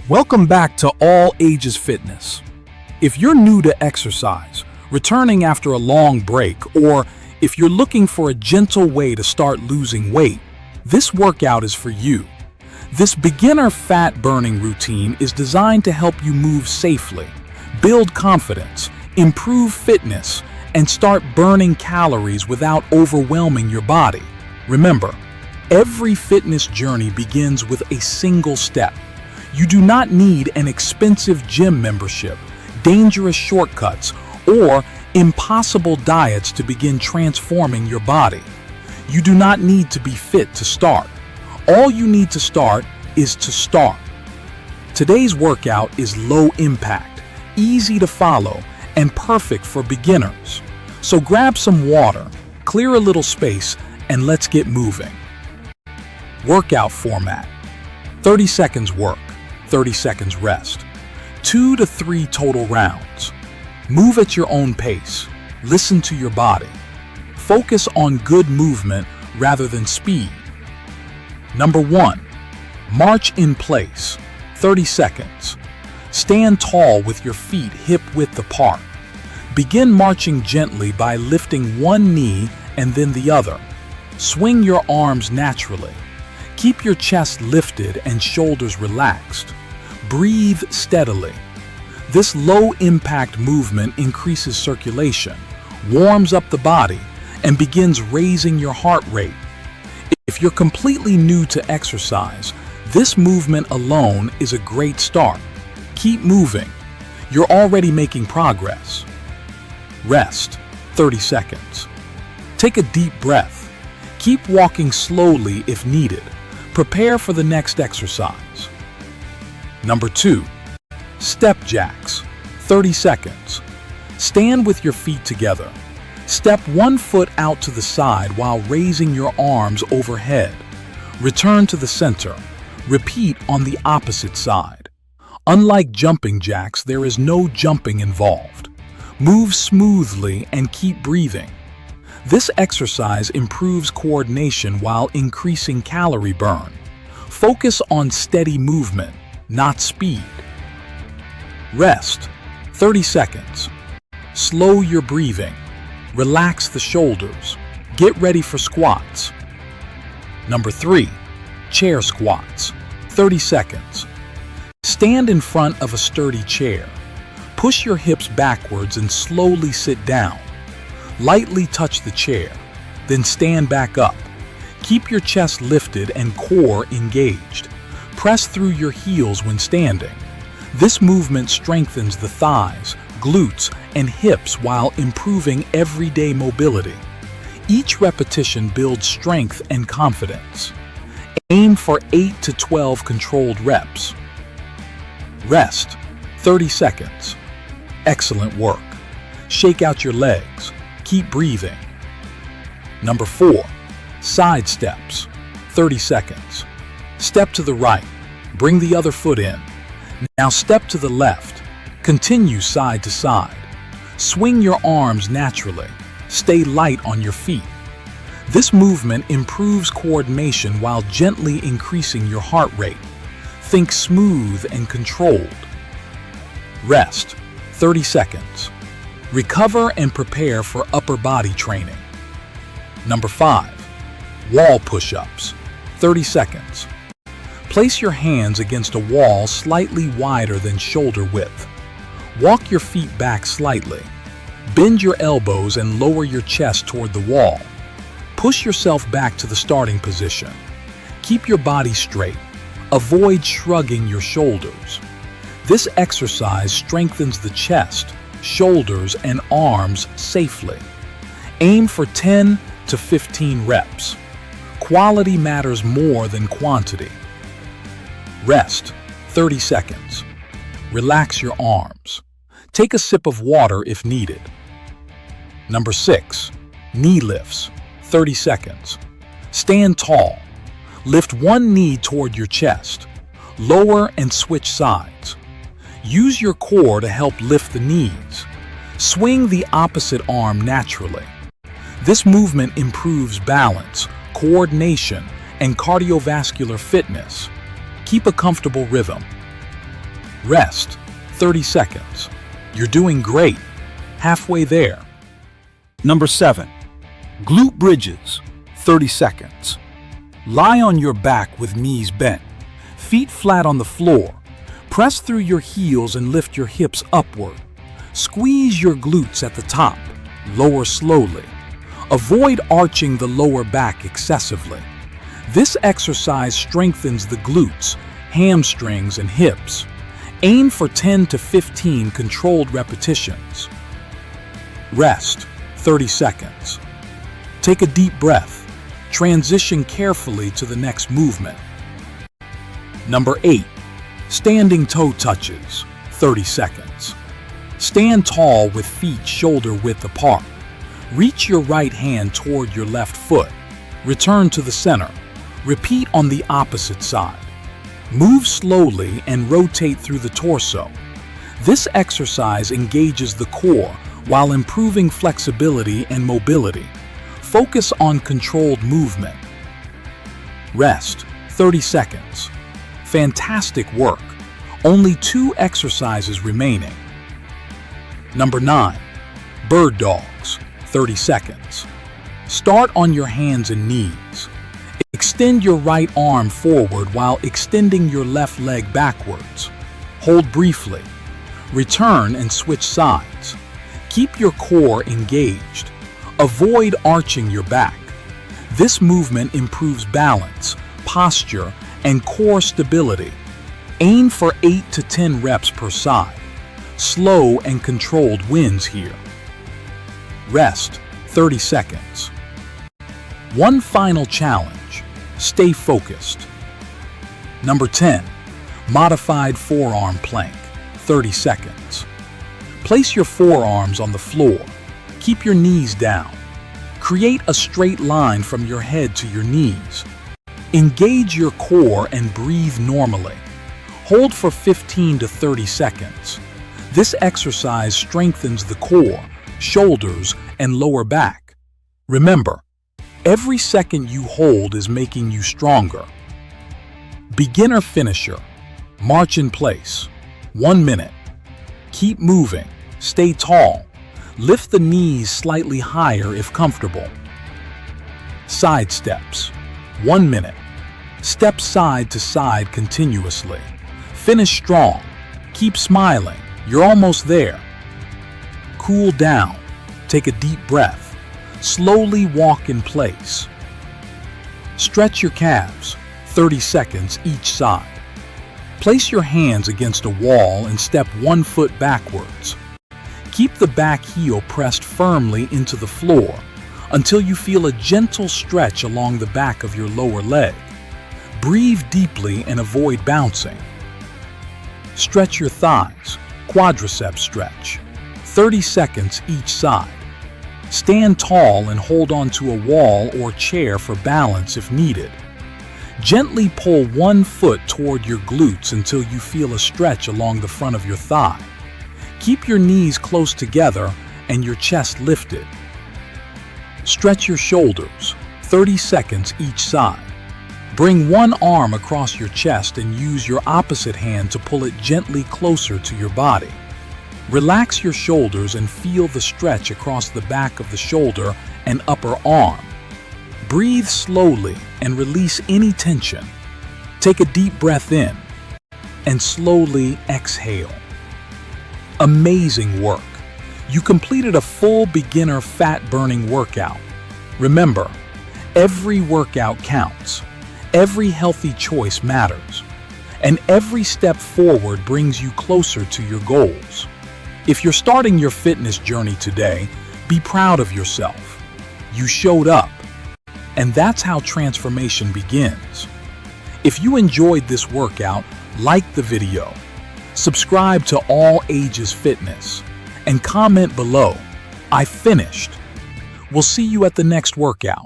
Welcome back to All Ages Fitness. If you're new to exercise, returning after a long break, or if you're looking for a gentle way to start losing weight, this workout is for you. This beginner fat-burning routine is designed to help you move safely, build confidence, improve fitness, and start burning calories without overwhelming your body. Remember, every fitness journey begins with a single step. You do not need an expensive gym membership, dangerous shortcuts, or impossible diets to begin transforming your body. You do not need to be fit to start. All you need to start is to start. Today's workout is low impact, easy to follow, and perfect for beginners. So grab some water, clear a little space, and let's get moving. Workout format: 30 seconds work, 30 seconds rest. 2 to 3 total rounds. Move at your own pace. Listen to your body. Focus on good movement rather than speed. Number 1. March in place, 30 seconds. Stand tall with your feet hip-width apart. Begin marching gently by lifting one knee and then the other. Swing your arms naturally. Keep your chest lifted and shoulders relaxed. Breathe steadily. This low-impact movement increases circulation, warms up the body, and begins raising your heart rate. If you're completely new to exercise, this movement alone is a great start. Keep moving. You're already making progress. Rest, 30 seconds. Take a deep breath. Keep walking slowly if needed. Prepare for the next exercise. Number 2. Step jacks, 30 seconds. Stand with your feet together. Step one foot out to the side while raising your arms overhead. Return to the center. Repeat on the opposite side. Unlike jumping jacks, there is no jumping involved. Move smoothly and keep breathing. This exercise improves coordination while increasing calorie burn. Focus on steady movement, not speed. Rest, 30 seconds. Slow your breathing. Relax the shoulders. Get ready for squats. Number 3. Chair squats, 30 seconds. Stand in front of a sturdy chair. Push your hips backwards and slowly sit down. Lightly touch the chair, then stand back up. Keep your chest lifted and core engaged. Press through your heels when standing. This movement strengthens the thighs, glutes, and hips while improving everyday mobility. Each repetition builds strength and confidence. Aim for 8 to 12 controlled reps. Rest, 30 seconds. Excellent work. Shake out your legs. Keep breathing. Number 4. Side steps, 30 seconds. Step to the right. Bring the other foot in. Now step to the left. Continue side to side. Swing your arms naturally. Stay light on your feet. This movement improves coordination while gently increasing your heart rate. Think smooth and controlled. Rest, 30 seconds. Recover and prepare for upper body training. Number 5. Wall push-ups, 30 seconds. Place your hands against a wall slightly wider than shoulder width. Walk your feet back slightly. Bend your elbows and lower your chest toward the wall. Push yourself back to the starting position. Keep your body straight. Avoid shrugging your shoulders. This exercise strengthens the chest, shoulders, and arms safely. Aim for 10 to 15 reps. Quality matters more than quantity. Rest, 30 seconds. Relax your arms. Take a sip of water if needed. Number 6. Knee lifts, 30 seconds. Stand tall. Lift one knee toward your chest. Lower and switch sides. Use your core to help lift the knees. Swing the opposite arm naturally. This movement improves balance, coordination, and cardiovascular fitness. Keep a comfortable rhythm. Rest 30 seconds. You're doing great. Halfway there. Number 7. Glute Bridges, 30 seconds. Lie on your back with knees bent, feet flat on the floor. Press through your heels and lift your hips upward. Squeeze your glutes at the top. Lower slowly. Avoid arching the lower back excessively. This exercise strengthens the glutes, hamstrings, and hips. Aim for 10 to 15 controlled repetitions. Rest 30 seconds. Take a deep breath. Transition carefully to the next movement. Number 8. Standing toe touches, 30 seconds. Stand tall with feet shoulder width apart. Reach your right hand toward your left foot. Return to the center. Repeat on the opposite side. Move slowly and rotate through the torso. This exercise engages the core while improving flexibility and mobility. Focus on controlled movement. Rest 30 seconds. Fantastic work. Only 2 exercises remaining. Number 9. Bird dogs, 30 seconds. Start on your hands and knees. Extend your right arm forward while extending your left leg backwards. Hold briefly. Return and switch sides. Keep your core engaged. Avoid arching your back. This movement improves balance, posture, and core stability. Aim for 8 to 10 reps per side. Slow and controlled wins here. Rest 30 seconds. One final challenge. Stay focused. Number 10. Modified forearm plank, 30 seconds. Place your forearms on the floor. Keep your knees down. Create a straight line from your head to your knees. Engage your core and breathe normally. Hold for 15 to 30 seconds. This exercise strengthens the core, shoulders, and lower back. Remember, every second you hold is making you stronger. Beginner finisher. March in place. 1 minute. Keep moving. Stay tall. Lift the knees slightly higher if comfortable. Side steps. 1 minute. Step side to side continuously. Finish strong. Keep smiling. You're almost there. Cool down. Take a deep breath. Slowly walk in place. Stretch your calves, 30 seconds each side. Place your hands against a wall and step 1 foot backwards. Keep the back heel pressed firmly into the floor until you feel a gentle stretch along the back of your lower leg. Breathe deeply and avoid bouncing. Stretch your thighs, quadricep stretch, 30 seconds each side. Stand tall and hold onto a wall or chair for balance if needed. Gently pull 1 foot toward your glutes until you feel a stretch along the front of your thigh. Keep your knees close together and your chest lifted. Stretch your shoulders, 30 seconds each side. Bring one arm across your chest and use your opposite hand to pull it gently closer to your body. Relax your shoulders and feel the stretch across the back of the shoulder and upper arm. Breathe slowly and release any tension. Take a deep breath in and slowly exhale. Amazing work. You completed a full beginner fat-burning workout. Remember, every workout counts. Every healthy choice matters. And every step forward brings you closer to your goals. If you're starting your fitness journey today, be proud of yourself. You showed up. And that's how transformation begins. If you enjoyed this workout, like the video, subscribe to All Ages Fitness, and comment below, "I finished." We'll see you at the next workout.